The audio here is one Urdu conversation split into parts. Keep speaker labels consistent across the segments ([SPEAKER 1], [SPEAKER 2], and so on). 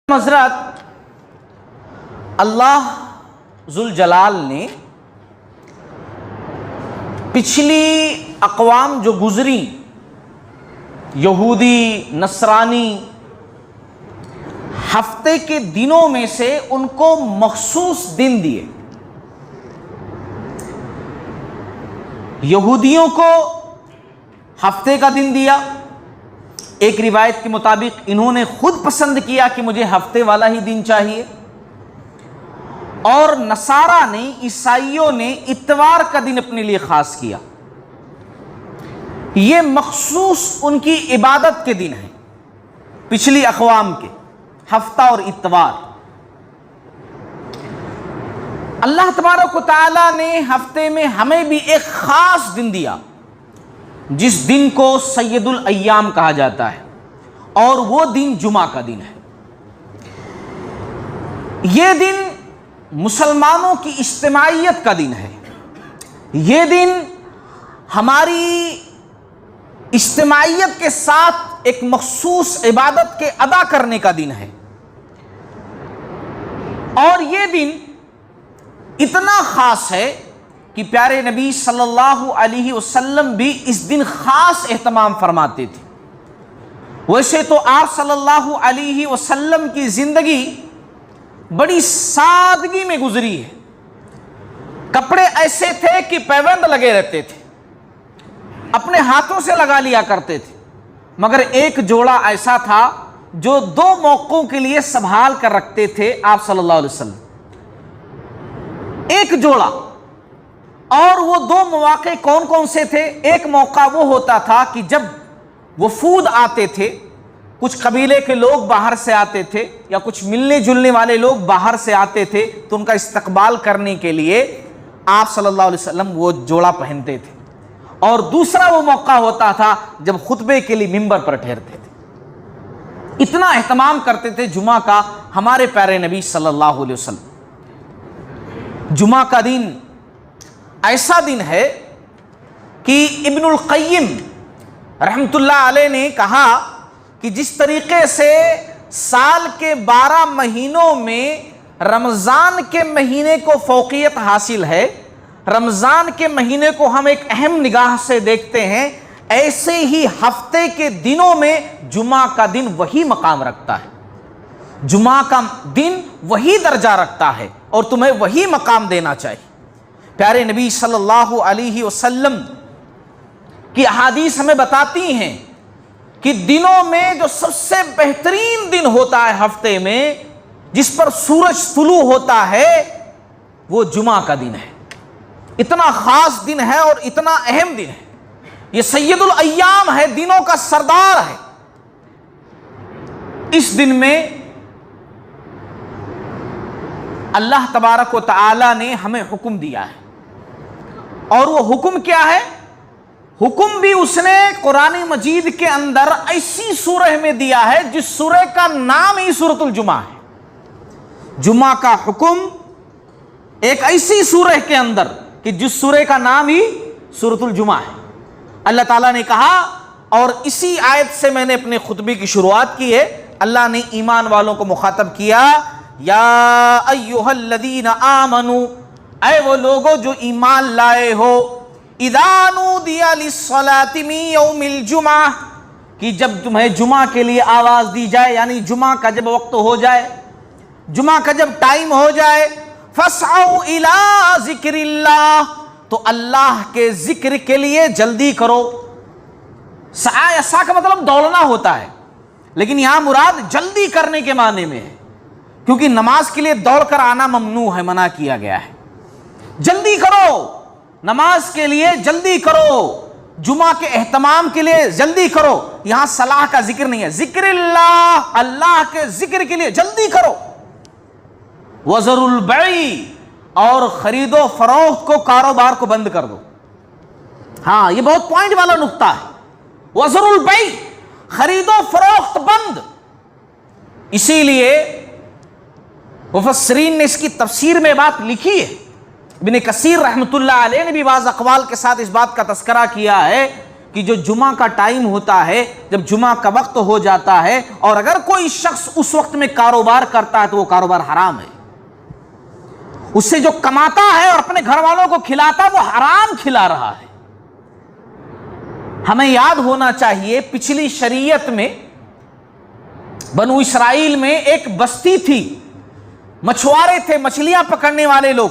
[SPEAKER 1] حضرت اللہ ذوالجلال نے پچھلی اقوام جو گزری، یہودی، نصرانی، ہفتے کے دنوں میں سے ان کو مخصوص دن دیے۔ یہودیوں کو ہفتے کا دن دیا، ایک روایت کے مطابق انہوں نے خود پسند کیا کہ مجھے ہفتے والا ہی دن چاہیے، اور نصارہ نے، عیسائیوں نے اتوار کا دن اپنے لیے خاص کیا۔ یہ مخصوص ان کی عبادت کے دن ہیں، پچھلی اقوام کے، ہفتہ اور اتوار۔ اللہ تبارک و تعالی نے ہفتے میں ہمیں بھی ایک خاص دن دیا، جس دن کو سید الایام کہا جاتا ہے، اور وہ دن جمعہ کا دن ہے۔ یہ دن مسلمانوں کی اجتماعیت کا دن ہے، یہ دن ہماری اجتماعیت کے ساتھ ایک مخصوص عبادت کے ادا کرنے کا دن ہے، اور یہ دن اتنا خاص ہے کہ پیارے نبی صلی اللہ علیہ وسلم بھی اس دن خاص اہتمام فرماتے تھے۔ ویسے تو آپ صلی اللہ علیہ وسلم کی زندگی بڑی سادگی میں گزری ہے، کپڑے ایسے تھے کہ پیوند لگے رہتے تھے، اپنے ہاتھوں سے لگا لیا کرتے تھے، مگر ایک جوڑا ایسا تھا جو دو موقعوں کے لیے سنبھال کر رکھتے تھے آپ صلی اللہ علیہ وسلم، ایک جوڑا۔ اور وہ دو مواقع کون کون سے تھے؟ ایک موقع وہ ہوتا تھا کہ جب وفود آتے تھے، کچھ قبیلے کے لوگ باہر سے آتے تھے، یا کچھ ملنے جلنے والے لوگ باہر سے آتے تھے، تو ان کا استقبال کرنے کے لیے آپ صلی اللہ علیہ وسلم وہ جوڑا پہنتے تھے۔ اور دوسرا وہ موقع ہوتا تھا جب خطبے کے لیے منبر پر ٹھہرتے تھے۔ اتنا اہتمام کرتے تھے جمعہ کا ہمارے پیارے نبی صلی اللہ علیہ وسلم۔ جمعہ کا دن ایسا دن ہے کہ ابن القیم رحمت اللہ علیہ نے کہا کہ جس طریقے سے سال کے 12 مہینوں میں رمضان کے مہینے کو فوقیت حاصل ہے، رمضان کے مہینے کو ہم ایک اہم نگاہ سے دیکھتے ہیں، ایسے ہی ہفتے کے دنوں میں جمعہ کا دن وہی مقام رکھتا ہے، جمعہ کا دن وہی درجہ رکھتا ہے، اور تمہیں وہی مقام دینا چاہیے۔ پیارے نبی صلی اللہ علیہ وسلم کی احادیث ہمیں بتاتی ہیں کہ دنوں میں جو سب سے بہترین دن ہوتا ہے ہفتے میں، جس پر سورج طلوع ہوتا ہے، وہ جمعہ کا دن ہے۔ اتنا خاص دن ہے اور اتنا اہم دن ہے، یہ سید الایام ہے، دنوں کا سردار ہے۔ اس دن میں اللہ تبارک و تعالی نے ہمیں حکم دیا ہے، اور وہ حکم کیا ہے؟ حکم بھی اس نے قرآن مجید کے اندر ایسی سورہ میں دیا ہے جس سورہ کا نام ہی سورۃ الجمعہ ہے۔ جمعہ کا حکم ایک ایسی سورہ کے اندر کہ جس سورہ کا نام ہی سورۃ الجمعہ ہے۔ اللہ تعالیٰ نے کہا، اور اسی آیت سے میں نے اپنے خطبے کی شروعات کی ہے، اللہ نے ایمان والوں کو مخاطب کیا، یا ایھا الذین آمنوا، اے وہ لوگو جو ایمان لائے ہو، اذا نودی للصلاۃ من یوم الجمعہ، کہ جب تمہیں جمعہ کے لیے آواز دی جائے، یعنی جمعہ کا جب وقت ہو جائے، جمعہ کا جب ٹائم ہو جائے، فاسعوا الی ذکر اللہ، تو اللہ کے ذکر کے لیے جلدی کرو۔ سعی کا مطلب دوڑنا ہوتا ہے، لیکن یہاں مراد جلدی کرنے کے معنی میں ہے، کیونکہ نماز کے لیے دوڑ کر آنا ممنوع ہے، منع کیا گیا ہے۔ جلدی کرو، نماز کے لیے جلدی کرو، جمعہ کے اہتمام کے لیے جلدی کرو۔ یہاں صلاح کا ذکر نہیں ہے، ذکر اللہ، اللہ کے ذکر کے لیے جلدی کرو۔ وذروا البیع، اور خرید و فروخت کو، کاروبار کو بند کر دو۔ ہاں، یہ بہت پوائنٹ والا نقطہ ہے، وذروا البیع، خرید و فروخت بند۔ اسی لیے مفسرین نے اس کی تفسیر میں بات لکھی ہے، ابن کثیر رحمت اللہ علیہ نے بھی بعض اقوال کے ساتھ اس بات کا تذکرہ کیا ہے کہ کہ جو جمعہ کا ٹائم ہوتا ہے، جب جمعہ کا وقت ہو جاتا ہے اور اگر کوئی شخص اس وقت میں کاروبار کرتا ہے تو وہ کاروبار حرام ہے. اس سے جو کماتا ہے اور اپنے گھر والوں کو کھلاتا ہے وہ حرام کھلا رہا ہے. ہمیں یاد ہونا چاہیے پچھلی شریعت میں بنو اسرائیل میں ایک بستی تھی، مچھوارے تھے، مچھلیاں پکڑنے والے لوگ.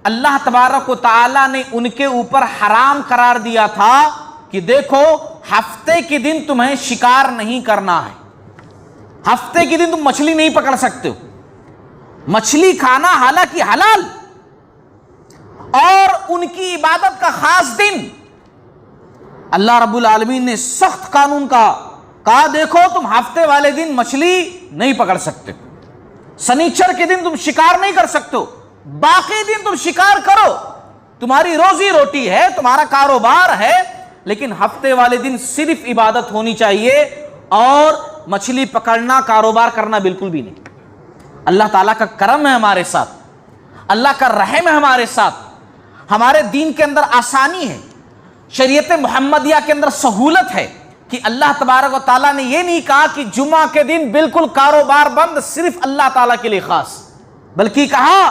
[SPEAKER 1] اللہ تبارک و تعالی نے ان کے اوپر حرام قرار دیا تھا کہ دیکھو ہفتے کے دن تمہیں شکار نہیں کرنا ہے، ہفتے کے دن تم مچھلی نہیں پکڑ سکتے ہو. مچھلی کھانا حالانکہ حلال، اور ان کی عبادت کا خاص دن اللہ رب العالمین نے سخت قانون کہا دیکھو تم ہفتے والے دن مچھلی نہیں پکڑ سکتے، سنیچر کے دن تم شکار نہیں کر سکتے، باقی دن تم شکار کرو، تمہاری روزی روٹی ہے، تمہارا کاروبار ہے، لیکن ہفتے والے دن صرف عبادت ہونی چاہیے اور مچھلی پکڑنا کاروبار کرنا بالکل بھی نہیں. اللہ تعالیٰ کا کرم ہے ہمارے ساتھ، اللہ کا رحم ہے ہمارے ساتھ. ہمارے دین کے اندر آسانی ہے، شریعت محمدیہ کے اندر سہولت ہے کہ اللہ تبارک و تعالیٰ نے یہ نہیں کہا کہ جمعہ کے دن بالکل کاروبار بند صرف اللہ تعالیٰ کے لیے خاص، بلکہ کہا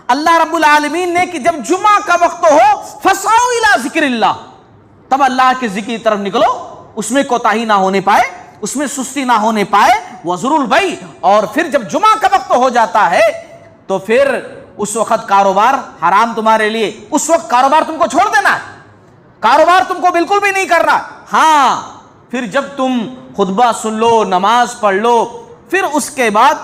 [SPEAKER 1] اللہ رب العالمین نے کہ جب جمعہ کا وقت ہو فَسَعُوا إِلَىٰ ذِكْرِ اللَّهِ، تب اللہ کے ذکر کی طرف نکلو، اس میں کوتاہی نہ ہونے پائے، اس میں سستی نہ ہونے پائے. وَذَرُوا الْبَيْعَ، اور پھر جب جمعہ کا وقت ہو جاتا ہے تو پھر اس وقت کاروبار حرام تمہارے لیے، اس وقت کاروبار تم کو چھوڑ دینا ہے، کاروبار تم کو بالکل بھی نہیں کرنا. ہاں پھر جب تم خطبہ سن لو، نماز پڑھ لو، پھر اس کے بعد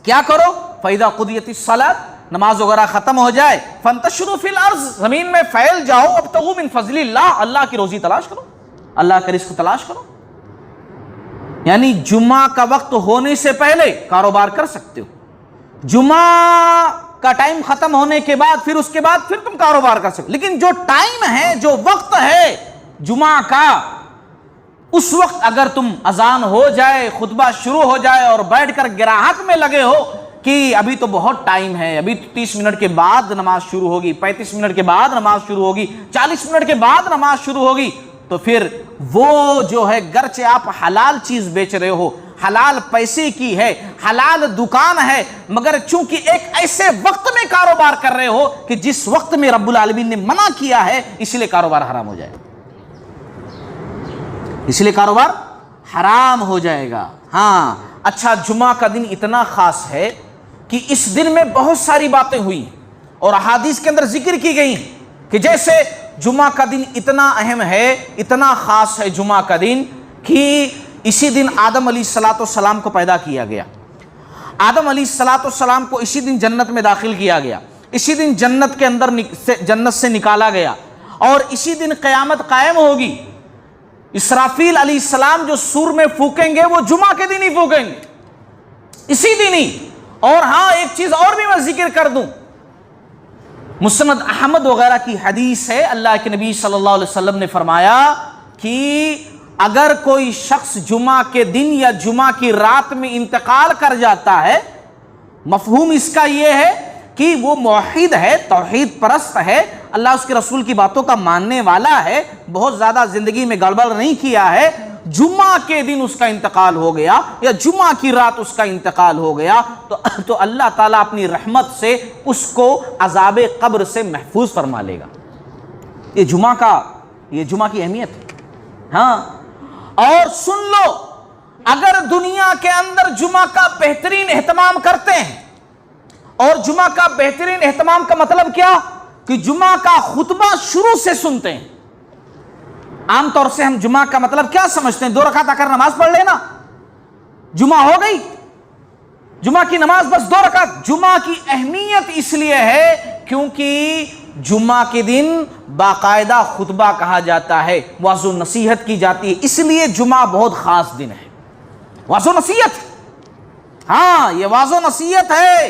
[SPEAKER 1] کیا کرو؟ فَإِذَا قُضِيَتِ الصَّلَاةُ، نماز وغیرہ ختم ہو جائے، فَانْتَشِرُوا فِي الْأَرْضِ، زمین میں پھیل جاؤ، وَابْتَغُوا مِنْ فَضْلِ اللَّهِ، اللہ کی روزی تلاش کرو، اللہ کا رزق تلاش کرو. یعنی جمعہ کا وقت ہونے سے پہلے کاروبار کر سکتے ہو، جمعہ کا ٹائم ختم ہونے کے بعد پھر اس کے بعد پھر تم کاروبار کر سکتے ہو. لیکن جو ٹائم ہے، جو وقت ہے جمعہ کا، اس وقت اگر تم اذان ہو جائے، خطبہ شروع ہو جائے اور بیٹھ کر گراہت میں لگے ہو کہ ابھی تو بہت ٹائم ہے، ابھی 30 منٹ کے بعد نماز شروع ہوگی، 35 منٹ کے بعد نماز شروع ہوگی، 40 منٹ کے بعد نماز شروع ہوگی، تو پھر وہ جو ہے گرچہ آپ حلال چیز بیچ رہے ہو، حلال پیسے کی ہے، حلال دکان ہے، مگر چونکہ ایک ایسے وقت میں کاروبار کر رہے ہو کہ جس وقت میں رب العالمین نے منع کیا ہے، اس لیے کاروبار حرام ہو جائے گا، اس لیے کاروبار حرام ہو جائے گا. ہاں اچھا، جمعہ کا دن اتنا خاص ہے کہ اس دن میں بہت ساری باتیں ہوئی اور احادیث کے اندر ذکر کی گئی کہ جیسے جمعہ کا دن اتنا اہم ہے، اتنا خاص ہے جمعہ کا دن کہ اسی دن آدم علیہ السلام کو پیدا کیا گیا، آدم علیہ السلام کو اسی دن جنت میں داخل کیا گیا، اسی دن جنت کے اندر جنت سے نکالا گیا، اور اسی دن قیامت قائم ہوگی. اسرافیل علیہ السلام جو سور میں پھونکیں گے وہ جمعہ کے دن ہی پھونکیں گے، اسی دن ہی. اور ہاں ایک چیز اور بھی میں ذکر کر دوں، مسند احمد وغیرہ کی حدیث ہے، اللہ کے نبی صلی اللہ علیہ وسلم نے فرمایا کہ اگر کوئی شخص جمعہ کے دن یا جمعہ کی رات میں انتقال کر جاتا ہے، مفہوم اس کا یہ ہے کہ وہ موحد ہے، توحید پرست ہے، اللہ اس کے رسول کی باتوں کا ماننے والا ہے، بہت زیادہ زندگی میں گڑبڑ نہیں کیا ہے، جمعہ کے دن اس کا انتقال ہو گیا یا جمعہ کی رات اس کا انتقال ہو گیا تو اللہ تعالیٰ اپنی رحمت سے اس کو عذاب قبر سے محفوظ فرما لے گا. یہ جمعہ کی اہمیت ہے. ہاں اور سن لو، اگر دنیا کے اندر جمعہ کا بہترین اہتمام کرتے ہیں، اور جمعہ کا بہترین اہتمام کا مطلب کیا کہ جمعہ کا خطبہ شروع سے سنتے ہیں. عام طور سے ہم جمعہ کا مطلب کیا سمجھتے ہیں؟ 2 رکعت آ کر نماز پڑھ لینا، جمعہ ہو گئی، جمعہ کی نماز بس 2 رکعت. جمعہ کی اہمیت اس لیے ہے کیونکہ جمعہ کے دن باقاعدہ خطبہ کہا جاتا ہے، وعظ و نصیحت کی جاتی ہے، اس لیے جمعہ بہت خاص دن ہے. وعظ و نصیحت، ہاں یہ وعظ و نصیحت ہے.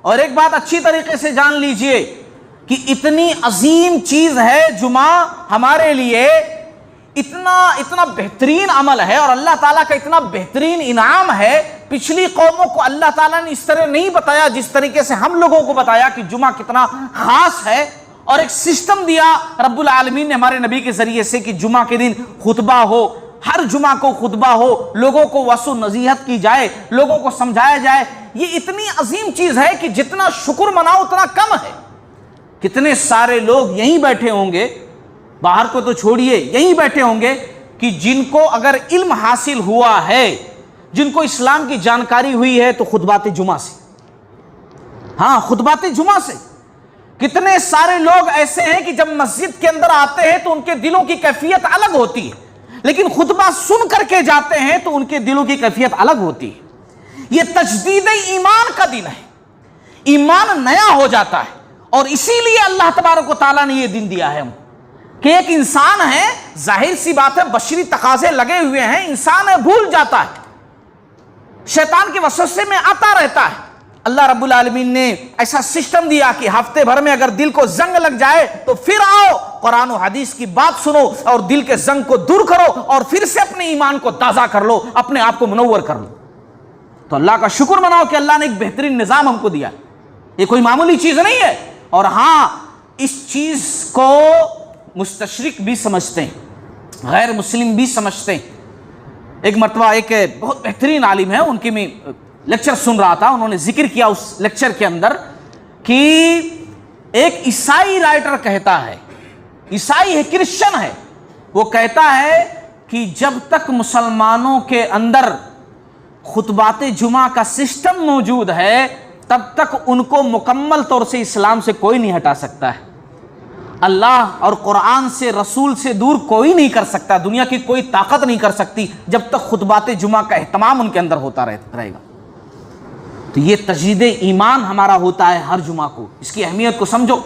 [SPEAKER 1] اور ایک بات اچھی طریقے سے جان لیجئے کہ اتنی عظیم چیز ہے جمعہ ہمارے لیے، اتنا بہترین عمل ہے اور اللہ تعالیٰ کا اتنا بہترین انعام ہے. پچھلی قوموں کو اللہ تعالیٰ نے اس طرح نہیں بتایا جس طریقے سے ہم لوگوں کو بتایا کہ جمعہ کتنا خاص ہے. اور ایک سسٹم دیا رب العالمین نے ہمارے نبی کے ذریعے سے کہ جمعہ کے دن خطبہ ہو، ہر جمعہ کو خطبہ ہو، لوگوں کو وعظ و نصیحت کی جائے، لوگوں کو سمجھایا جائے. یہ اتنی عظیم چیز ہے کہ جتنا شکر مناؤ اتنا کم ہے. کتنے سارے لوگ یہیں بیٹھے ہوں گے، باہر کو تو چھوڑیے، یہیں بیٹھے ہوں گے کہ جن کو اگر علم حاصل ہوا ہے، جن کو اسلام کی جانکاری ہوئی ہے تو خطبات جمعہ سے. ہاں، خطبات جمعہ سے. کتنے سارے لوگ ایسے ہیں کہ جب مسجد کے اندر آتے ہیں تو ان کے دلوں کی کیفیت الگ ہوتی ہے، لیکن خطبہ سن کر کے جاتے ہیں تو ان کے دلوں کی کیفیت الگ ہوتی ہے. یہ تجدید ایمان کا دن ہے، ایمان نیا ہو جاتا ہے. اور اسی لیے اللہ تبارک و تعالیٰ نے یہ دن دیا ہے کہ ایک انسان ہے، ظاہر سی بات ہے بشری تقاضے لگے ہوئے ہیں، انسان ہے بھول جاتا ہے، شیطان کے وسوسے میں آتا رہتا ہے. اللہ رب العالمین نے ایسا سسٹم دیا کہ ہفتے بھر میں اگر دل کو زنگ لگ جائے تو پھر آؤ، قرآن و حدیث کی بات سنو اور دل کے زنگ کو دور کرو اور پھر سے اپنے ایمان کو تازہ کر لو، اپنے آپ کو منور کر لو. تو اللہ کا شکر مناؤ کہ اللہ نے ایک بہترین نظام ہم کو دیا. یہ کوئی معمولی چیز نہیں ہے. اور ہاں، اس چیز کو مستشرق بھی سمجھتے ہیں، غیر مسلم بھی سمجھتے ہیں. ایک مرتبہ ایک بہت بہترین عالم ہے، ان کی میں لیکچر سن رہا تھا، انہوں نے ذکر کیا اس لیکچر کے اندر کہ ایک عیسائی رائٹر کہتا ہے، عیسائی ہے، کرسچن ہے، وہ کہتا ہے کہ جب تک مسلمانوں کے اندر خطبات جمعہ کا سسٹم موجود ہے تب تک ان کو مکمل طور سے اسلام سے کوئی نہیں ہٹا سکتا ہے. اللہ اور قرآن سے، رسول سے دور کوئی نہیں کر سکتا، دنیا کی کوئی طاقت نہیں کر سکتی جب تک خطبات جمعہ کا اہتمام ان کے اندر ہوتا رہے گا. تو یہ تجدید ایمان ہمارا ہوتا ہے ہر جمعہ کو. اس کی اہمیت کو سمجھو.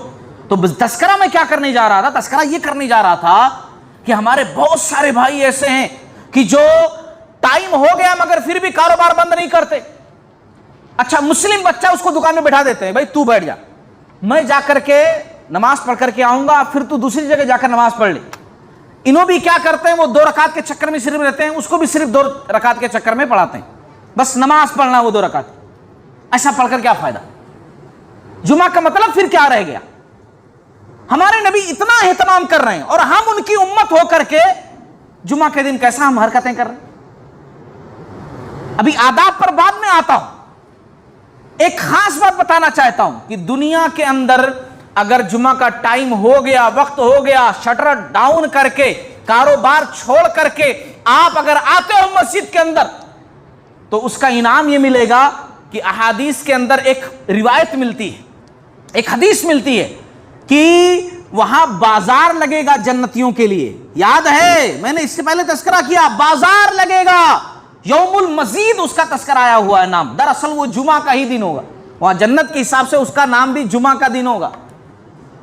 [SPEAKER 1] تو تذکرہ میں کیا کرنے جا رہا تھا؟ تذکرہ یہ کرنے جا رہا تھا کہ ہمارے بہت سارے بھائی ایسے ہیں کہ جو ٹائم ہو گیا مگر پھر بھی کاروبار بند نہیں کرتے. اچھا، مسلم بچہ اس کو دکان میں بٹھا دیتے ہیں، بھائی تو بیٹھ جا، میں جا کر کے نماز پڑھ کر کے آؤں گا، پھر تو دوسری جگہ جا کر نماز پڑھ لے. انہوں بھی کیا کرتے ہیں، وہ 2 رکعت کے چکر میں صرف رہتے ہیں، اس کو بھی صرف 2 رکعت کے چکر میں پڑھاتے ہیں، بس نماز پڑھنا وہ 2 رکعت. ایسا پڑھ کر کیا فائدہ؟ جمعہ کا مطلب پھر کیا رہ گیا؟ ہمارے نبی اتنا اہتمام کر رہے ہیں اور ہم ان کی امت ہو کر کے جمعہ کے دن کیسا ہم حرکتیں کر رہے ہیں. ابھی آداب پر بعد میں آتا ہوں. ایک خاص بات بتانا چاہتا ہوں کہ دنیا کے اندر اگر جمعہ کا ٹائم ہو گیا، وقت ہو گیا، شٹر ڈاؤن کر کے، کاروبار چھوڑ کر کے آپ اگر آتے ہو مسجد کے اندر تو اس کا انعام یہ ملے گا کہ احادیث کے اندر ایک روایت ملتی ہے، ایک حدیث ملتی ہے کہ وہاں بازار لگے گا جنتیوں کے لیے. یاد ہے میں نے اس سے پہلے تذکرہ کیا، بازار لگے گا، یوم المزید اس کا تذکرہ آیا ہوا ہے نام. دراصل وہ جمعہ کا ہی دن ہوگا، وہاں جنت کے حساب سے اس کا نام بھی جمعہ کا دن ہوگا.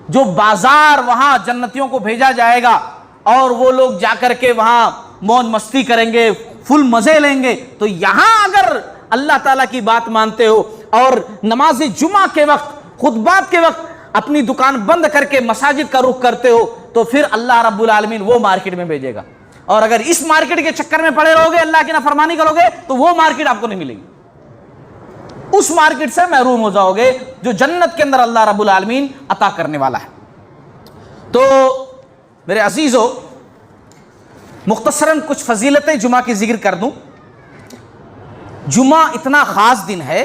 [SPEAKER 1] جو بازار وہاں جنتیوں کو بھیجا جائے گا اور وہ لوگ جا کر کے وہاں موج مستی کریں گے، فل مزے لیں گے. تو یہاں اگر اللہ تعالیٰ کی بات مانتے ہو اور نماز جمعہ کے وقت، خطبات کے وقت اپنی دکان بند کر کے مساجد کا رخ کرتے ہو تو پھر اللہ رب العالمین وہ مارکیٹ میں بھیجے گا. اور اگر اس مارکیٹ کے چکر میں پڑے رہو گے، اللہ کی نافرمانی کرو گے تو وہ مارکیٹ آپ کو نہیں ملے گی. اس مارکیٹ سے محروم ہو جاؤ گے جو جنت کے اندر اللہ رب العالمین عطا کرنے والا ہے. تو میرے عزیزو، مختصراً کچھ فضیلتیں جمعہ کی ذکر کر دوں. جمعہ اتنا خاص دن ہے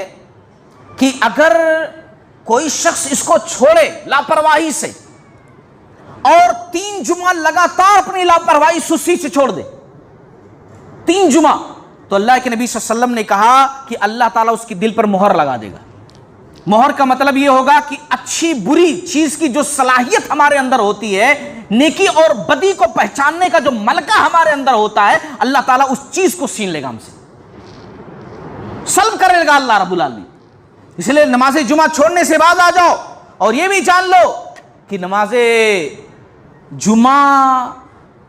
[SPEAKER 1] کہ اگر کوئی شخص اس کو چھوڑے لاپرواہی سے اور 3 جمعہ لگاتار اپنی لاپرواہی سستی سے چھوڑ دے، 3 جمعہ، تو اللہ کے نبی صلی اللہ علیہ وسلم نے کہا کہ اللہ تعالیٰ اس کی دل پر مہر لگا دے گا. مہر کا مطلب یہ ہوگا کہ اچھی بری چیز کی جو صلاحیت ہمارے اندر ہوتی ہے، نیکی اور بدی کو پہچاننے کا جو ملکہ ہمارے اندر ہوتا ہے، اللہ تعالیٰ اس چیز کو چھین لے گا، ہم سے سلب کرے گا اللہ رب العالمین. اس لیے نماز جمعہ چھوڑنے سے باز آ جاؤ اور یہ بھی جان لو کہ نماز جمعہ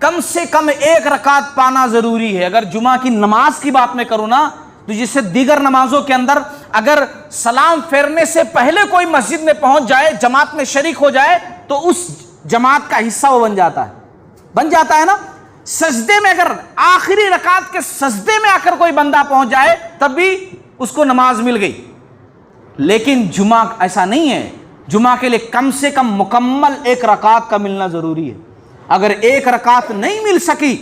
[SPEAKER 1] کم سے کم 1 رکعت پانا ضروری ہے. اگر جمعہ کی نماز کی بات میں کروں نا تو جسے دیگر نمازوں کے اندر اگر سلام پھیرنے سے پہلے کوئی مسجد میں پہنچ جائے، جماعت میں شریک ہو جائے تو اس جماعت کا حصہ وہ بن جاتا ہے نا. سجدے میں اگر آخری رکعت کے سجدے میں آ کر کوئی بندہ پہنچ جائے تب بھی اس کو نماز مل گئی. لیکن جمعہ ایسا نہیں ہے. جمعہ کے لیے کم سے کم مکمل 1 رکعت کا ملنا ضروری ہے. اگر 1 رکعت نہیں مل سکی،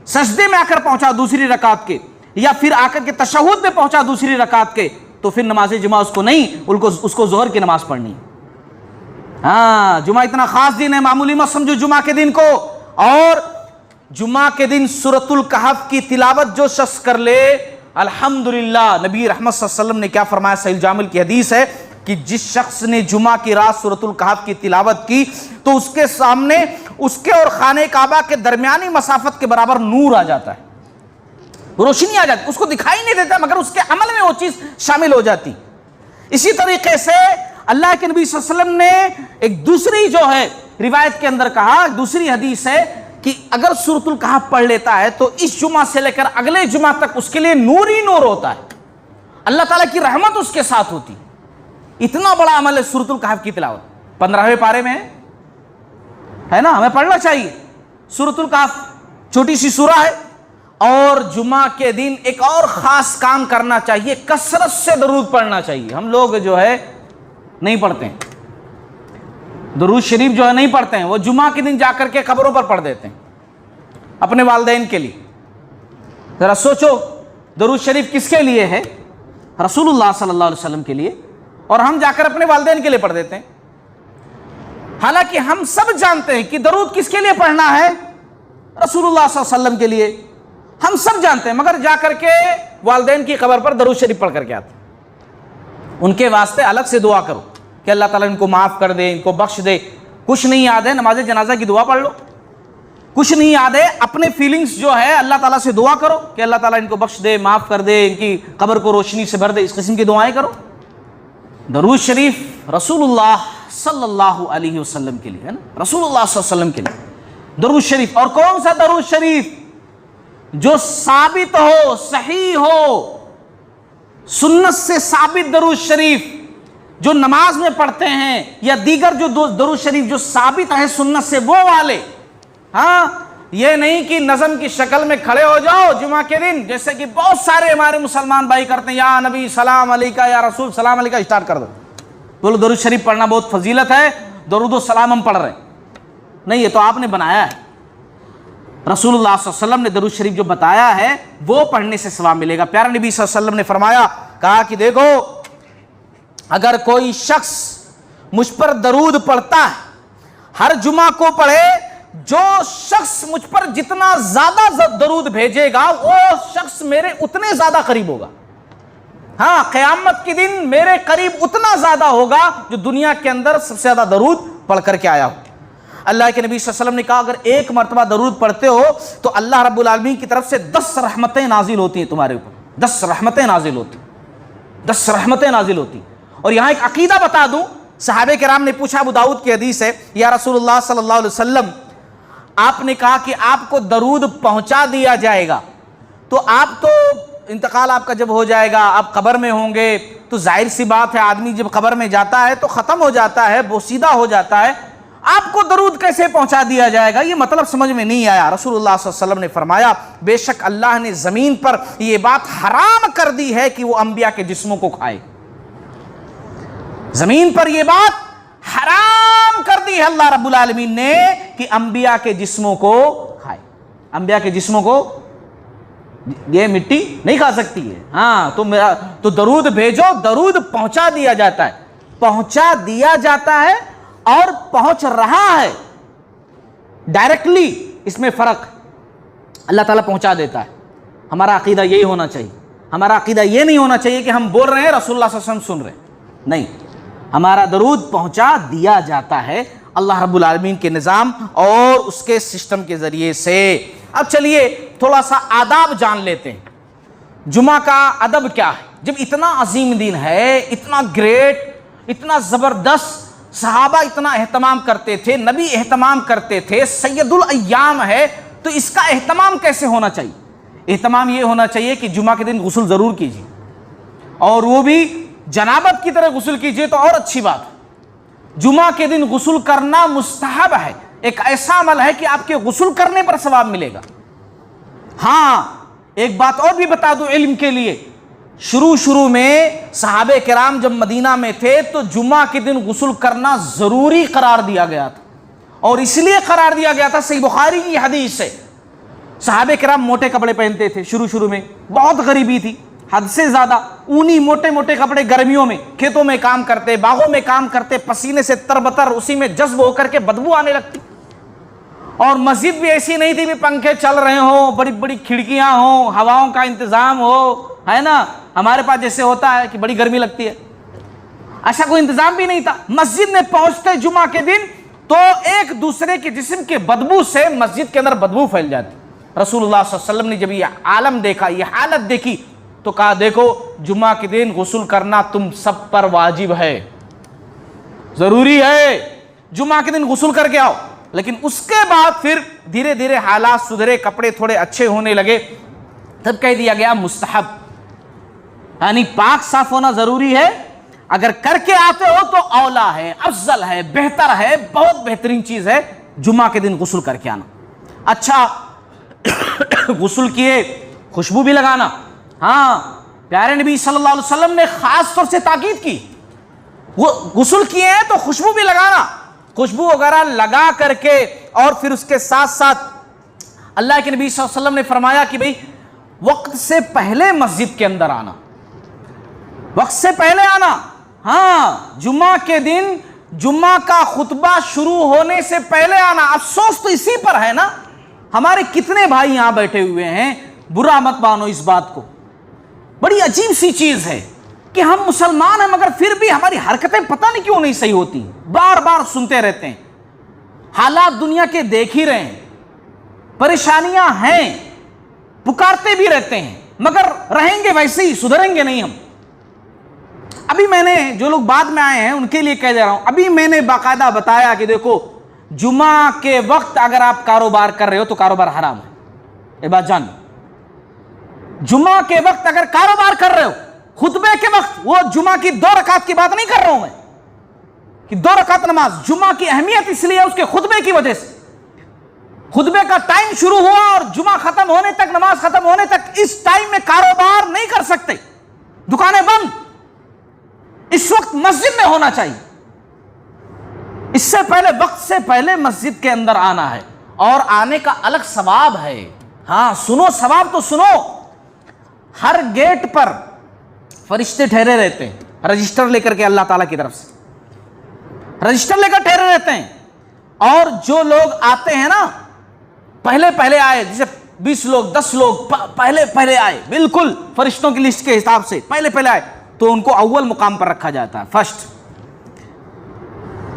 [SPEAKER 1] سجدے میں آ کر پہنچا دوسری رکعت کے، یا پھر آ کر کے تشہد میں پہنچا دوسری رکعت کے، تو پھر نماز جمعہ اس کو نہیں، اس کو ظہر کی نماز پڑھنی. ہاں، جمعہ اتنا خاص دن ہے، معمولی مت سمجھو جمعہ کے دن کو. اور جمعہ کے دن سورۃ الکہف کی تلاوت جو شخص کر لے، الحمدللہ، نبی رحمت صلی اللہ علیہ وسلم نے کیا فرمایا؟ صحیح جامع کی حدیث ہے کہ جس شخص نے جمعہ کی رات سورۃ الکہف کی تلاوت کی تو اس کے سامنے، اس کے اور خانہ کعبہ کے درمیانی مسافت کے برابر نور آ جاتا ہے، روشنی آ جاتی، اس کو دکھائی نہیں دیتا مگر اس کے عمل میں وہ چیز شامل ہو جاتی. اسی طریقے سے اللہ کے نبی صلی اللہ علیہ وسلم نے ایک دوسری جو ہے روایت کے اندر کہا، دوسری حدیث ہے کہ اگر سورۃ الکہف پڑھ لیتا ہے تو اس جمعہ سے لے کر اگلے جمعہ تک اس کے لیے نور ہی نور ہوتا ہے، اللہ تعالیٰ کی رحمت اس کے ساتھ ہوتی. اتنا بڑا عمل ہے سورۃ الکہف کی تلاوت. 15ویں پارے میں ہے نا، ہمیں پڑھنا چاہیے. سورۃ الکہف چھوٹی سی سورہ ہے، اور جمعہ کے دن ایک اور خاص کام کرنا چاہیے، کثرت سے درود پڑھنا چاہیے. ہم لوگ جو ہے نہیں پڑھتے ہیں درود شریف، جو ہے نہیں پڑھتے ہیں، وہ جمعہ کے دن جا کر کے قبروں پر پڑھ دیتے ہیں اپنے والدین کے لیے. ذرا سوچو، درود شریف کس کے لیے ہے؟ رسول اللہ صلی اللہ علیہ وسلم کے لیے، اور ہم جا کر اپنے والدین کے لیے پڑھ دیتے ہیں. حالانکہ ہم سب جانتے ہیں کہ درود کس کے لیے پڑھنا ہے؟ رسول اللہ صلی اللہ علیہ وسلم کے لیے. ہم سب جانتے ہیں، مگر جا کر کے والدین کی قبر پر درود شریف پڑھ کر کے آتے ہیں. ان کے واسطے الگ سے دعا کرو کہ اللہ تعالیٰ ان کو معاف کر دے، ان کو بخش دے. کچھ نہیں یاد ہے، نماز جنازہ کی دعا پڑھ لو. کچھ نہیں یاد ہے، اپنے فیلنگز جو ہے اللہ تعالیٰ سے دعا کرو کہ اللہ تعالیٰ ان کو بخش دے، معاف کر دے، ان کی قبر کو روشنی سے بھر دے. اس قسم کی دعائیں کرو. درود شریف رسول اللہ صلی اللہ علیہ وسلم کے لیے ہے نا، رسول اللہ صلی اللہ علیہ وسلم کے لیے درود شریف. اور کون سا درود شریف؟ جو ثابت ہو، صحیح ہو، سنت سے ثابت درود شریف جو نماز میں پڑھتے ہیں، یا دیگر جو درود شریف جو ثابت ہے سنت سے، وہ والے. ہاں، یہ نہیں کہ نظم کی شکل میں کھڑے ہو جاؤ جمعہ کے دن، جیسے کہ بہت سارے ہمارے مسلمان بھائی کرتے ہیں، یا نبی سلام علیکہ، یا رسول سلام علیکہ، اسٹارٹ کر دو. بولو درود شریف پڑھنا بہت فضیلت ہے، درود و سلام ہم پڑھ رہے ہیں. نہیں، یہ تو آپ نے بنایا ہے. رسول اللہ صلی اللہ علیہ وسلم نے درود شریف جو بتایا ہے وہ پڑھنے سے ثواب ملے گا. پیارے نبی صلی اللہ علیہ وسلم نے فرمایا، کہا کہ دیکھو، اگر کوئی شخص مجھ پر درود پڑھتا ہے، ہر جمعہ کو پڑھے، جو شخص مجھ پر جتنا زیادہ درود بھیجے گا وہ شخص میرے اتنے زیادہ قریب ہوگا. ہاں، قیامت کے دن میرے قریب اتنا زیادہ ہوگا جو دنیا کے اندر سب سے زیادہ درود پڑھ کر کے آیا ہو. اللہ کے نبی صلی اللہ علیہ وسلم نے کہا، اگر 1 مرتبہ درود پڑھتے ہو تو اللہ رب العالمین کی طرف سے 10 رحمتیں نازل ہوتی ہیں تمہارے اوپر. 10 رحمتیں نازل ہوتی، 10 رحمتیں نازل ہوتی. اور یہاں ایک عقیدہ بتا دوں، صحابہ کرام نے پوچھا، ابو داؤد کی حدیث ہے، یا رسول اللہ صلی اللہ علیہ وسلم، آپ نے کہا کہ آپ کو درود پہنچا دیا جائے گا، تو آپ تو انتقال آپ کا جب ہو جائے گا، آپ قبر میں ہوں گے، تو ظاہر سی بات ہے آدمی جب قبر میں جاتا ہے تو ختم ہو جاتا ہے، بوسیدہ ہو جاتا ہے، آپ کو درود کیسے پہنچا دیا جائے گا؟ یہ مطلب سمجھ میں نہیں آیا. رسول اللہ صلی اللہ علیہ وسلم نے فرمایا، بے شک اللہ نے زمین پر یہ بات حرام کر دی ہے کہ وہ انبیاء کے جسموں کو کھائے. زمین پر یہ بات حرام کر دی ہے اللہ رب العالمین نے کہ انبیاء کے جسموں کو کھائے. انبیاء کے جسموں کو یہ مٹی نہیں کھا سکتی ہے. ہاں، تو درود بھیجو، درود پہنچا دیا جاتا ہے، پہنچا دیا جاتا ہے اور پہنچ رہا ہے ڈائریکٹلی. اس میں فرق، اللہ تعالیٰ پہنچا دیتا ہے. ہمارا عقیدہ یہی ہونا چاہیے. ہمارا عقیدہ یہ نہیں ہونا چاہیے کہ ہم بول رہے ہیں رسول اللہ صلی اللہ علیہ وسلم سن رہے ہیں. نہیں، ہمارا درود پہنچا دیا جاتا ہے اللہ رب العالمین کے نظام اور اس کے سسٹم کے ذریعے سے. اب چلیے تھوڑا سا آداب جان لیتے ہیں. جمعہ کا ادب کیا ہے؟ جب اتنا عظیم دن ہے، اتنا گریٹ، اتنا زبردست، صحابہ اتنا اہتمام کرتے تھے، نبی اہتمام کرتے تھے، سید الایام ہے، تو اس کا اہتمام کیسے ہونا چاہیے؟ اہتمام یہ ہونا چاہیے کہ جمعہ کے دن غسل ضرور کیجیے، اور وہ بھی جنابت کی طرح غسل کیجیے تو اور اچھی بات ہے. جمعہ کے دن غسل کرنا مستحب ہے، ایک ایسا عمل ہے کہ آپ کے غسل کرنے پر ثواب ملے گا. ہاں، ایک بات اور بھی بتا دوں علم کے لیے، شروع میں صحابہ کرام جب مدینہ میں تھے تو جمعہ کے دن غسل کرنا ضروری قرار دیا گیا تھا، اور اس لیے قرار دیا گیا تھا، صحیح بخاری کی حدیث ہے، صحابہ کرام موٹے کپڑے پہنتے تھے شروع میں، بہت غریبی تھی حد سے زیادہ، اونی موٹے کپڑے گرمیوں میں کھیتوں میں کام کرتے، باغوں میں کام کرتے، پسینے سے تربتر اسی میں جذب ہو کر کے بدبو آنے لگتی، اور مسجد بھی ایسی نہیں تھی بھی پنکھے چل رہے ہوں، بڑی بڑی کھڑکیاں ہوں، ہواؤں کا انتظام ہو، ہے نا، ہمارے پاس جیسے ہوتا ہے کہ بڑی گرمی لگتی ہے، ایسا کوئی انتظام بھی نہیں تھا۔ مسجد میں پہنچتے جمعہ کے دن تو ایک دوسرے کے جسم کے بدبو سے مسجد کے اندر بدبو پھیل جاتی۔ رسول اللہ صلی اللہ علیہ وسلم نے جب یہ عالم دیکھا، یہ حالت دیکھی، تو کہا دیکھو جمعہ کے دن غسل کرنا تم سب پر واجب ہے، ضروری ہے، جمعہ کے دن غسل کر کے آؤ۔ لیکن اس کے بعد پھر دھیرے دھیرے حالات سدھرے، کپڑے تھوڑے اچھے ہونے لگے، تب کہہ دیا گیا مستحب، یعنی پاک صاف ہونا ضروری ہے، اگر کر کے آتے ہو تو اولا ہے، افضل ہے، بہتر ہے، بہت بہترین چیز ہے جمعہ کے دن غسل کر کے آنا۔ اچھا غسل کیے، خوشبو بھی لگانا، ہاں پیارے نبی صلی اللہ علیہ وسلم نے خاص طور سے تاکید کی، وہ غسل کیے ہیں تو خوشبو بھی لگانا، خوشبو وغیرہ لگا کر کے، اور پھر اس کے ساتھ ساتھ اللہ کے نبی صلی اللہ علیہ وسلم نے فرمایا کہ بھئی وقت سے پہلے مسجد کے اندر آنا، وقت سے پہلے آنا، ہاں جمعہ کے دن جمعہ کا خطبہ شروع ہونے سے پہلے آنا۔ افسوس تو اسی پر ہے نا، ہمارے کتنے بھائی یہاں بیٹھے ہوئے ہیں، برا مت مانو اس بات کو، بڑی عجیب سی چیز ہے کہ ہم مسلمان ہیں مگر پھر بھی ہماری حرکتیں پتہ نہیں کیوں نہیں صحیح ہوتی، بار بار سنتے رہتے ہیں، حالات دنیا کے دیکھ ہی رہے ہیں، پریشانیاں ہیں، پکارتے بھی رہتے ہیں، مگر رہیں گے ویسے ہی، سدھریں گے نہیں ہم۔ ابھی میں نے جو لوگ بعد میں آئے ہیں ان کے لیے کہہ دے رہا ہوں، ابھی میں نے باقاعدہ بتایا کہ دیکھو جمعہ کے وقت اگر آپ کاروبار کر رہے ہو تو کاروبار حرام ہے، یہ بات جان لو۔ جمعہ کے وقت اگر کاروبار کر رہے ہو، خطبے کے وقت، وہ جمعہ کی 2 رکعت کی بات نہیں کر رہا ہوں میں کہ 2 رکعت نماز، جمعہ کی اہمیت اس لیے اس کے خطبے کی وجہ سے، خطبے کا ٹائم شروع ہوا اور جمعہ ختم ہونے تک، نماز ختم ہونے تک، اس ٹائم میں کاروبار نہیں کر سکتے، دکانیں بند، اس وقت مسجد میں ہونا چاہیے، اس سے پہلے، وقت سے پہلے مسجد کے اندر آنا ہے، اور آنے کا الگ ثواب ہے۔ ہاں سنو، ثواب تو سنو، ہر گیٹ پر فرشتے ٹھہرے رہتے ہیں رجسٹر لے کر کے، اللہ تعالیٰ کی طرف سے رجسٹر لے کر ٹھہرے رہتے ہیں، اور جو لوگ آتے ہیں نا، پہلے آئے، جیسے 20 لوگ 10 لوگ پہلے آئے، بالکل فرشتوں کی لسٹ کے حساب سے پہلے آئے، تو ان کو اول مقام پر رکھا جاتا ہے، فرسٹ،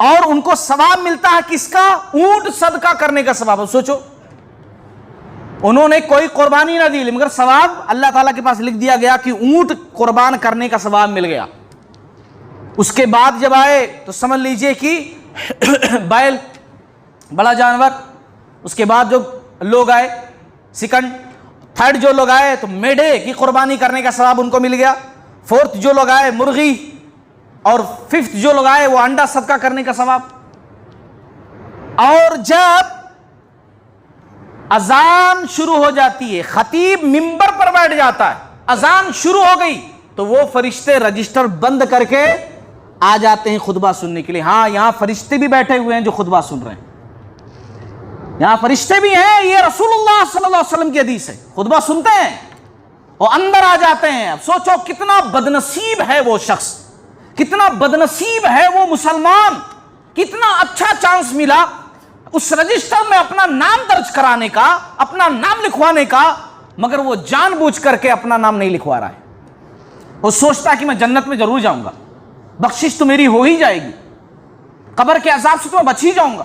[SPEAKER 1] اور ان کو ثواب ملتا ہے کس کا؟ اونٹ صدقہ کرنے کا ثواب۔ سوچو، انہوں نے کوئی قربانی نہ دی مگر ثواب اللہ تعالیٰ کے پاس لکھ دیا گیا کہ اونٹ قربان کرنے کا ثواب مل گیا۔ اس کے بعد جب آئے تو سمجھ لیجئے کہ بیل، بڑا جانور، اس کے بعد جو لوگ آئے سیکنڈ، تھرڈ جو لوگ آئے تو میڈے کی قربانی کرنے کا ثواب ان کو مل گیا، فورتھ جو لوگ آئے مرغی، اور ففتھ جو لوگ آئے وہ انڈا صدقہ کرنے کا ثواب۔ اور جب اذان شروع ہو جاتی ہے، خطیب منبر پر بیٹھ جاتا ہے، اذان شروع ہو گئی تو وہ فرشتے رجسٹر بند کر کے آ جاتے ہیں خطبہ سننے کے لیے۔ ہاں یہاں فرشتے بھی بیٹھے ہوئے ہیں جو خطبہ سن رہے ہیں، یہاں فرشتے بھی ہیں، یہ رسول اللہ صلی اللہ علیہ وسلم کی حدیث ہے، خطبہ سنتے ہیں اور اندر آ جاتے ہیں۔ اب سوچو کتنا بدنصیب ہے وہ شخص، کتنا بدنصیب ہے وہ مسلمان، کتنا اچھا چانس ملا اس رجسٹر میں اپنا نام درج کرانے کا، اپنا نام لکھوانے کا، مگر وہ جان بوجھ کر کے اپنا نام نہیں لکھوا رہا ہے۔ وہ سوچتا ہے کہ میں جنت میں ضرور جاؤں گا، بخشش تو میری ہو ہی جائے گی، قبر کے عذاب سے تو میں بچ ہی جاؤں گا،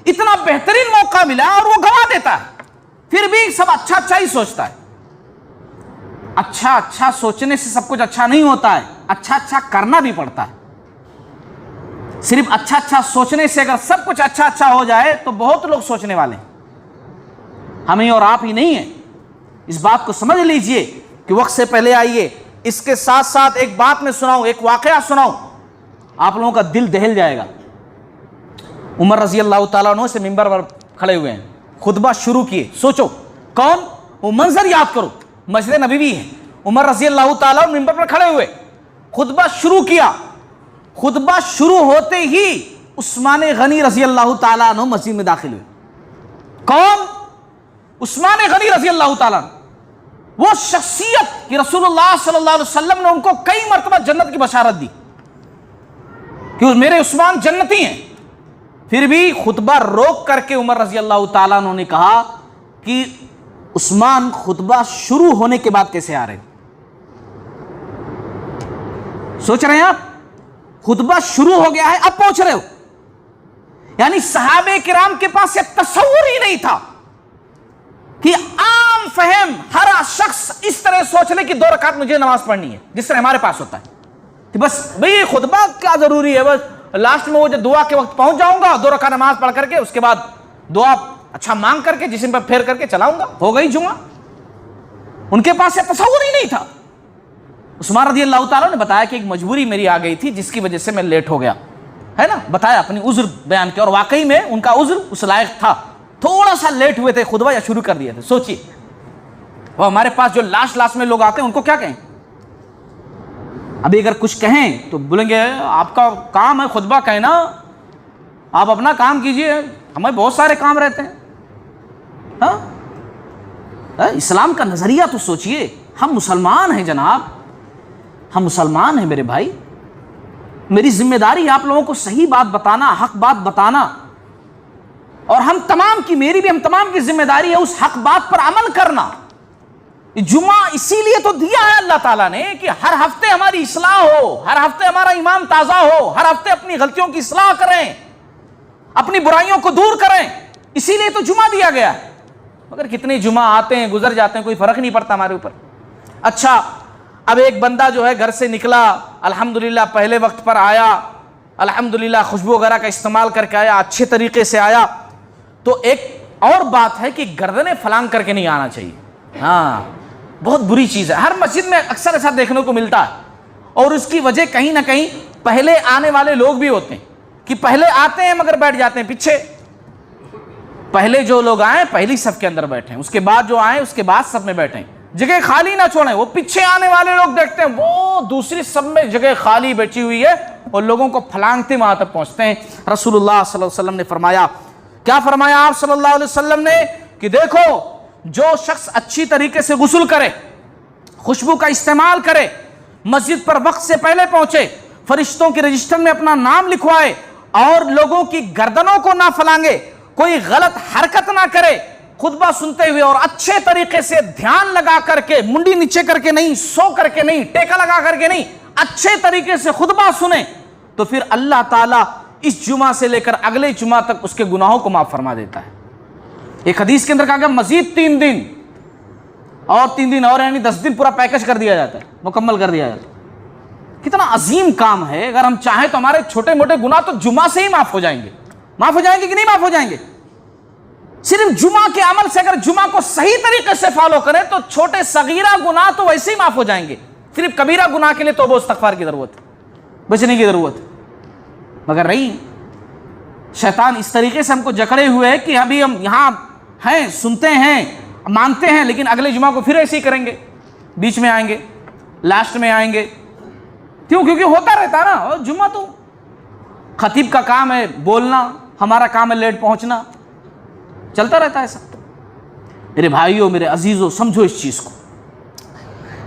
[SPEAKER 1] اتنا بہترین موقع ملا اور وہ گوا دیتا ہے۔ پھر بھی سب اچھا ہی سوچتا ہے۔ اچھا سوچنے سے سب کچھ اچھا نہیں ہوتا ہے، اچھا کرنا بھی پڑتا ہے۔ صرف اچھا سوچنے سے اگر سب کچھ اچھا ہو جائے تو بہت لوگ سوچنے والے ہیں، ہمیں اور آپ ہی نہیں ہیں۔ اس بات کو سمجھ لیجئے کہ وقت سے پہلے آئیے۔ اس کے ساتھ ساتھ ایک بات میں سناؤں، ایک واقعہ سناؤں، آپ لوگوں کا دل دہل جائے گا۔ عمر رضی اللہ تعالیٰ عنہ سے منبر پر کھڑے ہوئے ہیں، خطبہ شروع کیے، سوچو کون، وہ منظر یاد کرو، مسجد نبوی ہے، عمر رضی اللہ تعالیٰ منبر پر کھڑے ہوئے، خطبہ شروع کیا. خطبہ شروع ہوتے ہی عثمان غنی رضی اللہ تعالیٰ عنہ مسجد میں داخل ہوئے. کون؟ عثمان غنی رضی اللہ تعالیٰ عنہ، وہ شخصیت کہ رسول اللہ صلی اللہ علیہ وسلم نے ان کو کئی مرتبہ جنت کی بشارت دی کہ میرے عثمان جنتی ہیں. پھر بھی خطبہ روک کر کے عمر رضی اللہ تعالیٰ عنہ نے کہا کہ عثمان خطبہ شروع ہونے کے بعد کیسے آ رہے ہیں؟ سوچ رہے ہیں آپ؟ خطبہ شروع ہو گیا ہے، اب پہنچ رہے ہو. یعنی صحابہ کرام کے پاس یہ تصور ہی نہیں تھا کہ عام فہم ہر شخص اس طرح سوچ لے کہ 2 رکعت مجھے نماز پڑھنی ہے، جس طرح ہمارے پاس ہوتا ہے کہ بس بھئی خطبہ کیا ضروری ہے، بس لاسٹ میں وہ جو دعا کے وقت پہنچ جاؤں گا 2 رکعت نماز پڑھ کر کے اس کے بعد دعا اچھا مانگ کر کے جسم پر پھیر کر کے چلاؤں گا، ہو گئی جمعہ. ان کے پاس یہ تصور ہی نہیں تھا. عثمان رضی اللہ تعالیٰ نے بتایا کہ ایک مجبوری میری آ گئی تھی جس کی وجہ سے میں لیٹ ہو گیا ہے نا، بتایا اپنی عذر بیان کیا، اور واقعی میں ان کا عذر اس لائق تھا، تھوڑا سا لیٹ ہوئے تھے، خطبہ یا شروع کر دیے تھے. سوچئے وہ ہمارے پاس جو لاسٹ میں لوگ آتے ہیں ان کو کیا کہیں؟ ابھی اگر کچھ کہیں تو بولیں گے آپ کا کام ہے خطبہ کہنا، آپ اپنا کام کیجئے، ہمیں بہت سارے کام رہتے ہیں. ہاں اسلام کا نظریہ تو سوچئے. ہم مسلمان ہیں جناب، ہم مسلمان ہیں میرے بھائی. میری ذمہ داری آپ لوگوں کو صحیح بات بتانا، حق بات بتانا، اور ہم تمام کی، میری بھی ہم تمام کی ذمہ داری ہے اس حق بات پر عمل کرنا. جمعہ اسی لیے تو دیا ہے اللہ تعالیٰ نے کہ ہر ہفتے ہماری اصلاح ہو، ہر ہفتے ہمارا ایمان تازہ ہو، ہر ہفتے اپنی غلطیوں کی اصلاح کریں، اپنی برائیوں کو دور کریں. اسی لیے تو جمعہ دیا گیا ہے. مگر کتنے جمعہ آتے ہیں گزر جاتے ہیں، کوئی فرق نہیں پڑتا ہمارے اوپر. اچھا اب ایک بندہ جو ہے گھر سے نکلا، الحمدللہ پہلے وقت پر آیا، الحمدللہ خوشبو وغیرہ کا استعمال کر کے آیا، اچھے طریقے سے آیا، تو ایک اور بات ہے کہ گردنیں فلانگ کر کے نہیں آنا چاہیے. ہاں بہت بری چیز ہے، ہر مسجد میں اکثر ایسا دیکھنے کو ملتا ہے. اور اس کی وجہ کہیں نہ کہیں پہلے آنے والے لوگ بھی ہوتے ہیں کہ پہلے آتے ہیں مگر بیٹھ جاتے ہیں پیچھے. پہلے جو لوگ آئیں پہلی صف کے اندر بیٹھیں، اس کے بعد جو آئیں اس کے بعد صف میں بیٹھیں، جگہ خالی نہ چھوڑیں. وہ پیچھے آنے والے لوگ دیکھتے ہیں وہ دوسری صف میں جگہ خالی بیٹھی ہوئی ہے اور لوگوں کو پھلانگتے وہاں تک پہنچتے ہیں. رسول اللہ صلی اللہ علیہ وسلم نے فرمایا، کیا فرمایا آپ صلی اللہ علیہ وسلم نے کہ دیکھو جو شخص اچھی طریقے سے غسل کرے، خوشبو کا استعمال کرے، مسجد پر وقت سے پہلے پہنچے، فرشتوں کے رجسٹر میں اپنا نام لکھوائے اور لوگوں کی گردنوں کو نہ پھلانگے، کوئی غلط حرکت نہ کرے، خطبہ سنتے ہوئے اور اچھے طریقے سے دھیان لگا کر کے، منڈی نیچے کر کے نہیں، سو کر کے نہیں، ٹیکا لگا کر کے نہیں، اچھے طریقے سے خطبہ سنیں، تو پھر اللہ تعالیٰ اس جمعہ سے لے کر اگلے جمعہ تک اس کے گناہوں کو معاف فرما دیتا ہے. ایک حدیث کے اندر کہا کہ مزید 3 دن اور 3 دن اور، یعنی 10 دن پورا پیکج کر دیا جاتا ہے، مکمل کر دیا جاتا ہے. کتنا عظیم کام ہے. اگر ہم چاہیں تو ہمارے چھوٹے موٹے گناہ تو جمعہ سے ہی معاف ہو جائیں گے. معاف ہو جائیں گے کہ نہیں معاف ہو جائیں گے؟ صرف جمعہ کے عمل سے اگر جمعہ کو صحیح طریقے سے فالو کریں تو چھوٹے صغیرہ گناہ تو ویسے ہی معاف ہو جائیں گے. صرف کبیرہ گناہ کے لیے توبہ و استغفار کی ضرورت ہے، بچنے کی ضرورت ہے. مگر نہیں، شیطان اس طریقے سے ہم کو جکڑے ہوئے ہے کہ ابھی ہم یہاں ہیں، سنتے ہیں، مانتے ہیں، لیکن اگلے جمعہ کو پھر ایسے ہی کریں گے، بیچ میں آئیں گے، لاسٹ میں آئیں گے. کیوں؟ کیونکہ ہوتا رہتا ہے نا. اور جمعہ تو خطیب کا کام ہے بولنا، ہمارا کام ہے لیٹ پہنچنا، چلتا رہتا ہے سب. میرے بھائیوں، میرے عزیزوں، سمجھو اس چیز کو.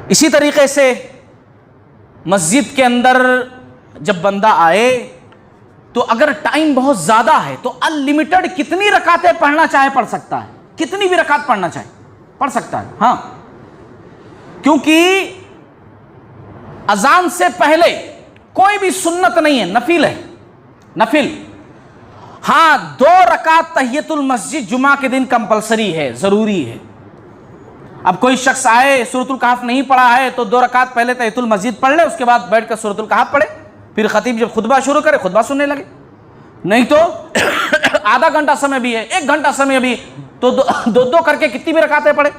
[SPEAKER 1] اسی طریقے سے مسجد کے اندر جب بندہ آئے تو اگر ٹائم بہت زیادہ ہے تو انلمیٹڈ کتنی رکعتیں پڑھنا چاہے پڑھ سکتا ہے، کتنی بھی رکعت پڑھنا چاہے پڑھ سکتا ہے. ہاں، کیونکہ اذان سے پہلے کوئی بھی سنت نہیں ہے، نفل ہے، نفل. ہاں 2 رکعت تحیۃ المسجد جمعہ کے دن کمپلسری ہے، ضروری ہے. اب کوئی شخص آئے سورۃ الکہف نہیں پڑھا ہے تو 2 رکعت پہلے تحیۃ المسجد پڑھ لے، اس کے بعد بیٹھ کر سورۃ الکہف پڑھے، پھر خطیب جب خطبہ شروع کرے خطبہ سننے لگے. نہیں تو آدھا گھنٹہ سمے بھی ہے، 1 گھنٹہ سمے بھی تو 2 کر کے کتنی بھی رکعتیں پڑھے،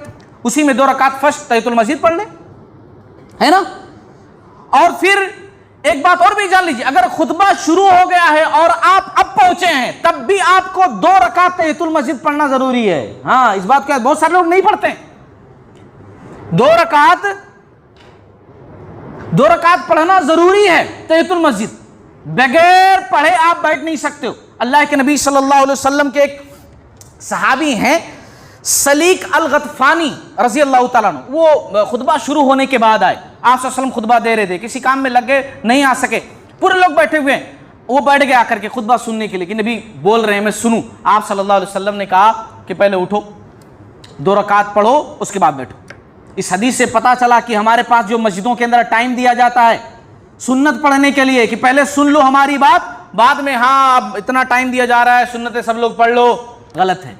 [SPEAKER 1] اسی میں 2 رکعت فرسٹ تحیۃ المسجد پڑھ لے، ہے نا. اور پھر ایک بات اور بھی جان لیجیے، اگر خطبہ شروع ہو گیا ہے اور آپ اب پہنچے ہیں تب بھی آپ کو 2 رکعت تحیۃ المسجد پڑھنا ضروری ہے. ہاں، اس بات کا بہت سارے لوگ نہیں پڑھتے ہیں. 2 رکعت 2 رکعت پڑھنا ضروری ہے تحیۃ المسجد، بغیر پڑھے آپ بیٹھ نہیں سکتے ہو۔ اللہ کے نبی صلی اللہ علیہ وسلم کے ایک صحابی ہیں سلیق الغطفانی رضی اللہ تعالیٰ عنہ، وہ خطبہ شروع ہونے کے بعد آئے، آپ صلی اللہ علیہ وسلم خطبہ دے رہے تھے، کسی کام میں لگ گئے نہیں آ سکے، پورے لوگ بیٹھے ہوئے ہیں، وہ بیٹھ گئے آ کر کے خطبہ سننے کے لیے کہ نبی بول رہے ہیں میں سنوں۔ آپ صلی اللہ علیہ وسلم نے کہا کہ پہلے اٹھو 2 رکعت پڑھو اس کے بعد بیٹھو۔ اس حدیث سے پتہ چلا کہ ہمارے پاس جو مسجدوں کے اندر ٹائم دیا جاتا ہے سنت پڑھنے کے لیے کہ پہلے سن لو ہماری بات، بعد میں ہاں اب اتنا ٹائم دیا جا رہا ہے سنتیں سب لوگ پڑھ لو، غلط ہے،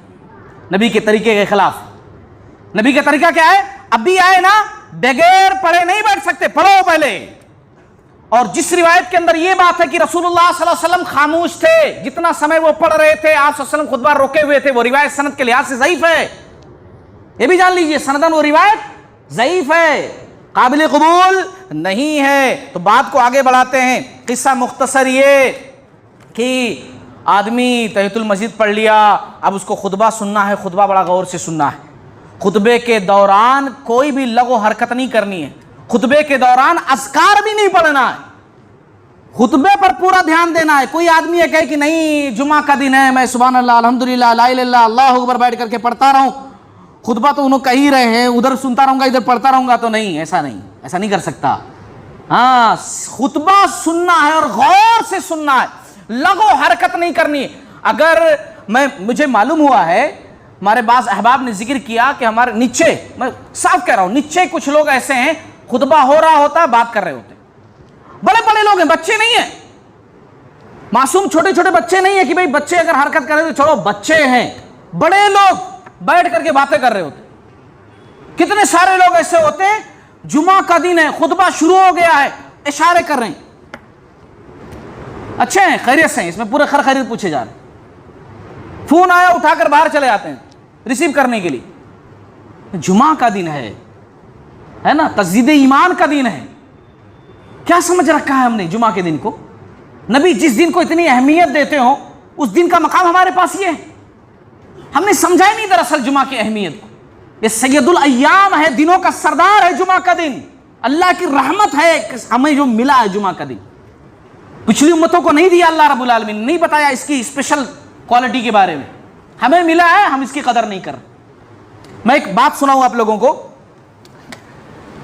[SPEAKER 1] نبی کے طریقے کے خلاف۔ نبی کا طریقہ کیا ہے؟ اب بھی آئے نا بغیر پڑھے نہیں بیٹھ سکتے، پڑھو پہلے۔ اور جس روایت کے اندر یہ بات ہے کہ رسول اللہ صلی اللہ علیہ وسلم خاموش تھے جتنا سمے وہ پڑھ رہے تھے، آپ صلی اللہ علیہ وسلم خطبہ روکے ہوئے تھے، وہ روایت سند کے لحاظ سے ضعیف ہے، یہ بھی جان لیجئے، سندن وہ روایت ضعیف ہے، قابل قبول نہیں ہے۔ تو بات کو آگے بڑھاتے ہیں۔ قصہ مختصر یہ کہ آدمی تحیۃ المسجد پڑھ لیا، اب اس کو خطبہ سننا ہے، خطبہ بڑا غور سے سننا ہے، خطبے کے دوران کوئی بھی لغو حرکت نہیں کرنی ہے، خطبے کے دوران اذکار بھی نہیں پڑھنا ہے، خطبے پر پورا دھیان دینا ہے۔ کوئی آدمی یہ کہے کہ نہیں جمعہ کا دن ہے میں سبحان اللہ الحمدللہ لا الہ الا اللہ اللہ اکبر بیٹھ کر کے پڑھتا رہوں، خطبہ تو انہوں کہہ ہی رہے ہیں ادھر سنتا رہوں گا ادھر پڑھتا رہوں گا، تو نہیں، ایسا نہیں کر سکتا۔ ہاں خطبہ سننا ہے اور غور سے سننا ہے، لغو حرکت نہیں کرنی۔ اگر مجھے معلوم ہوا ہے، ہمارے بعض احباب نے ذکر کیا کہ ہمارے نیچے، میں صاف کہہ رہا ہوں، نیچے کچھ لوگ ایسے ہیں خطبہ ہو رہا ہوتا ہے بات کر رہے ہوتے، بڑے بڑے لوگ ہیں، بچے نہیں ہیں، معصوم چھوٹے چھوٹے بچے نہیں ہیں کہ بھئی بچے اگر حرکت کریں تو چھوڑو، بچے ہیں، بڑے لوگ بیٹھ کر کے باتیں کر رہے ہوتے۔ کتنے سارے لوگ ایسے ہوتے ہیں جمعہ کا دن ہے خطبہ شروع ہو گیا ہے اشارے کر رہے ہیں، اچھے ہیں خیریت سے ہیں، اس میں پورے خیریت پوچھے جا رہے ہیں، فون آیا اٹھا کر باہر چلے آتے ہیں ریسیو کرنے کے لیے۔ جمعہ کا دن ہے نا، تجدید ایمان کا دن ہے، کیا سمجھ رکھا ہے ہم نے جمعہ کے دن کو؟ نبی جس دن کو اتنی اہمیت دیتے ہوں اس دن کا مقام ہمارے پاس یہ ہے، ہم نے سمجھا ہی نہیں دراصل جمعہ کی اہمیت کو۔ یہ سید الایام ہے، دنوں کا سردار ہے جمعہ کا دن، اللہ کی رحمت ہے ہمیں جو ملا ہے جمعہ کا دن، پچھلی امتوں کو نہیں دیا اللہ رب العالمین نے، نہیں بتایا اس کی اسپیشل کوالٹی کے بارے میں، ہمیں ملا ہے، ہم اس کی قدر نہیں کر رہے۔ میں ایک بات سناؤں آپ لوگوں کو،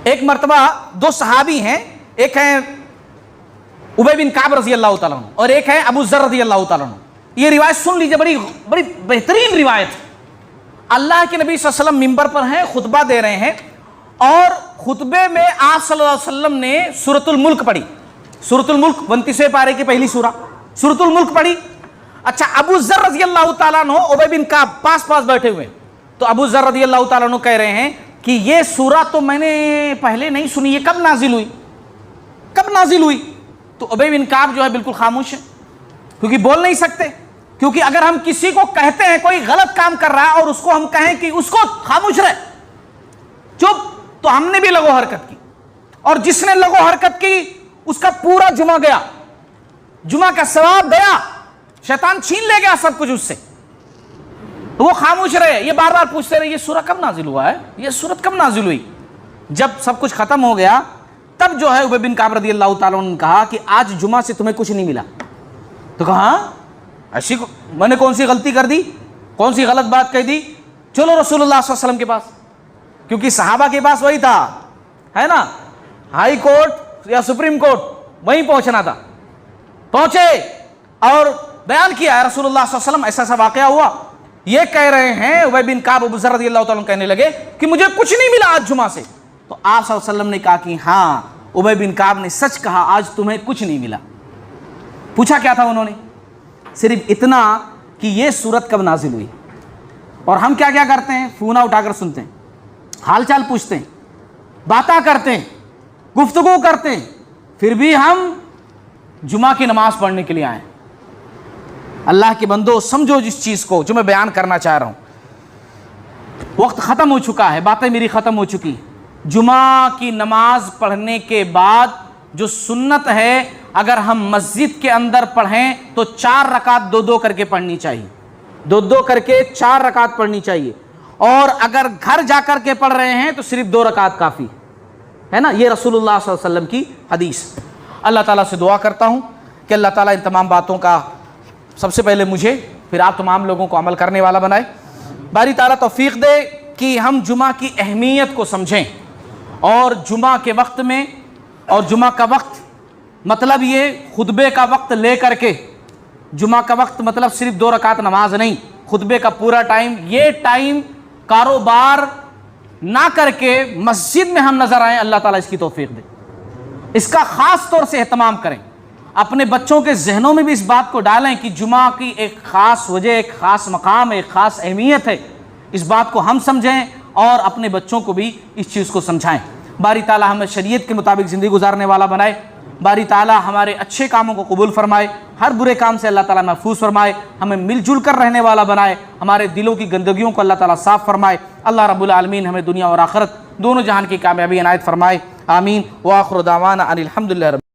[SPEAKER 1] ایک مرتبہ 2 صحابی ہیں، ایک ہے ابی بن کعب رضی اللہ تعالیٰ عنہ اور ایک ہے ابو ذر رضی اللہ تعالیٰ عنہ۔ یہ روایت سن لیجئے، بڑی بہترین روایت ہے۔ اللہ کے نبی صلی اللہ علیہ وسلم ممبر پر ہیں، خطبہ دے رہے ہیں، اور خطبے میں آپ صلی اللہ علیہ وسلم نے سورۃ الملک پڑھی، سورۃ الملک 29ویں پارے کی پہلی سورہ سورۃ الملک پڑھی۔ اچھا ابو ذر رضی اللہ تعالیٰ عنہ ابی بن کعب پاس بیٹھے ہوئے، تو ابو ذر رضی اللہ تعالیٰ عنہ کہہ رہے ہیں کہ یہ سورہ تو میں نے پہلے نہیں سنی، یہ کب نازل ہوئی؟ تو ابی بن کعب جو ہے بالکل خاموش ہے، کیونکہ بول نہیں سکتے، کیونکہ اگر ہم کسی کو کہتے ہیں کوئی غلط کام کر رہا ہے اور اس کو ہم کہیں کہ اس کو خاموش رہے، چپ، تو ہم نے بھی لغو حرکت کی، اور جس نے لغو حرکت کی اس کا پورا جمعہ گیا، جمعہ کا ثواب گیا، شیطان چھین لے گیا سب کچھ اس سے، تو وہ خاموش رہے۔ یہ بار بار پوچھتے رہے یہ سورہ کب نازل ہوا ہے، یہ سورت کب نازل ہوئی؟ جب سب کچھ ختم ہو گیا تب جو ہے ابی بن کعب رضی اللہ تعالیٰ عنہ نے کہا کہ آج جمعہ سے تمہیں کچھ نہیں ملا؟ تو کہا ایسی میں نے کون سی غلطی کر دی، کون سی غلط بات کہہ دی؟ چلو رسول اللہ صلی اللہ علیہ وسلم کے پاس، کیونکہ صحابہ کے پاس وہی تھا، ہے نا، ہائی کورٹ یا سپریم کورٹ وہیں پہنچنا تھا۔ پہنچے اور بیان کیا رسول اللہ صلی اللہ علیہ وسلم ایسا ایسا واقعہ ہوا، یہ کہہ رہے ہیں ابی بن کعب ابو ذر رضی اللہ تعالیٰ عنہ کہنے لگے کہ مجھے کچھ نہیں ملا آج جمعہ سے۔ تو آپ صلی اللہ علیہ وسلم نے کہا کہ ہاں ابی بن کعب نے سچ کہا، آج تمہیں کچھ نہیں ملا۔ پوچھا کیا تھا انہوں نے؟ صرف اتنا کہ یہ سورت کب نازل ہوئی۔ اور ہم کیا کرتے ہیں؟ فون اٹھا کر سنتے ہیں، حال چال پوچھتے ہیں، باتیں کرتے ہیں، گفتگو کرتے ہیں، پھر بھی ہم جمعہ کی نماز پڑھنے کے لیے آئے۔ اللہ کے بندو سمجھو جس چیز کو جو میں بیان کرنا چاہ رہا ہوں۔ وقت ختم ہو چکا ہے، باتیں میری ختم ہو چکی۔ جمعہ کی نماز پڑھنے کے بعد جو سنت ہے، اگر ہم مسجد کے اندر پڑھیں تو 4 رکعت 2 کر کے پڑھنی چاہیے، 2 کر کے 4 رکعت پڑھنی چاہیے، اور اگر گھر جا کر کے پڑھ رہے ہیں تو صرف 2 رکعت کافی، ہے نا، یہ رسول اللہ صلی اللہ علیہ وسلم کی حدیث۔ اللہ تعالیٰ سے دعا کرتا ہوں کہ اللہ تعالیٰ ان تمام باتوں کا سب سے پہلے مجھے پھر آپ تمام لوگوں کو عمل کرنے والا بنائے۔ باری تعالیٰ توفیق دے کہ ہم جمعہ کی اہمیت کو سمجھیں، اور جمعہ کے وقت میں، اور جمعہ کا وقت مطلب یہ خطبے کا وقت لے کر کے، جمعہ کا وقت مطلب صرف 2 رکعت نماز نہیں، خطبے کا پورا ٹائم، یہ ٹائم کاروبار نہ کر کے مسجد میں ہم نظر آئیں۔ اللہ تعالیٰ اس کی توفیق دے، اس کا خاص طور سے اہتمام کریں، اپنے بچوں کے ذہنوں میں بھی اس بات کو ڈالیں کہ جمعہ کی ایک خاص وجہ، ایک خاص مقام، ایک خاص اہمیت ہے، اس بات کو ہم سمجھیں اور اپنے بچوں کو بھی اس چیز کو سمجھائیں۔ باری تعالیٰ ہمیں شریعت کے مطابق زندگی گزارنے والا بنائے، باری تعالیٰ ہمارے اچھے کاموں کو قبول فرمائے، ہر برے کام سے اللہ تعالیٰ محفوظ فرمائے، ہمیں مل جل کر رہنے والا بنائے، ہمارے دلوں کی گندگیوں کو اللہ تعالیٰ صاف فرمائے۔ اللہ رب العالمین ہمیں دنیا اور آخرت دونوں جہان کی کامیابی عنایت فرمائے، آمین۔ وآخر دعوانا ان الحمدللہ رب